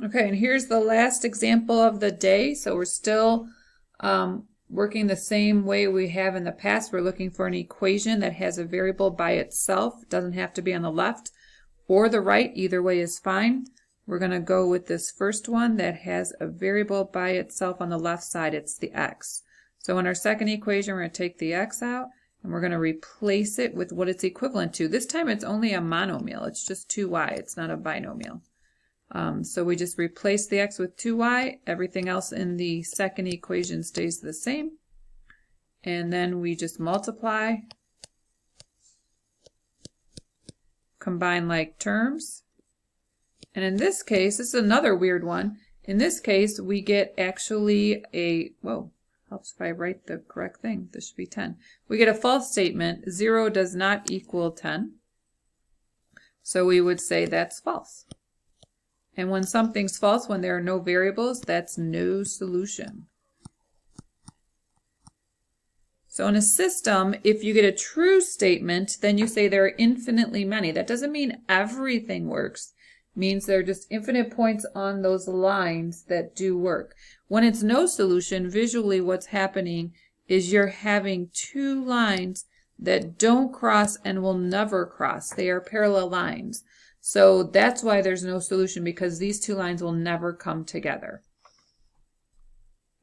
Okay, and here's the last example of the day. So we're still working the same way we have in the past. We're looking for an equation that has a variable by itself. It doesn't have to be on the left or the right. Either way is fine. We're going to go with this first one that has a variable by itself on the left side. It's the x. So in our second equation, we're going to take the x out, and we're going to replace it with what it's equivalent to. This time it's only a monomial. It's just 2y. It's not a binomial. So we just replace the x with 2y. Everything else in the second equation stays the same. And then we just multiply, combine like terms. And in this case, this is another weird one. In this case, we get actually a, whoa, helps if I write the correct thing. This should be 10. We get a false statement. 0 does not equal 10. So we would say that's false. And when something's false, when there are no variables, that's no solution. So in a system, if you get a true statement, then you say there are infinitely many. That doesn't mean everything works. It means there are just infinite points on those lines that do work. When it's no solution, visually what's happening is you're having two lines that don't cross and will never cross. They are parallel lines. So that's why there's no solution, because these two lines will never come together.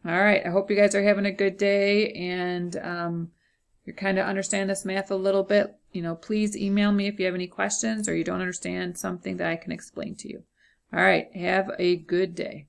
All right, I hope you guys are having a good day, and you kind of understand this math a little bit. You know, please email me if you have any questions or you don't understand something that I can explain to you. All right, have a good day.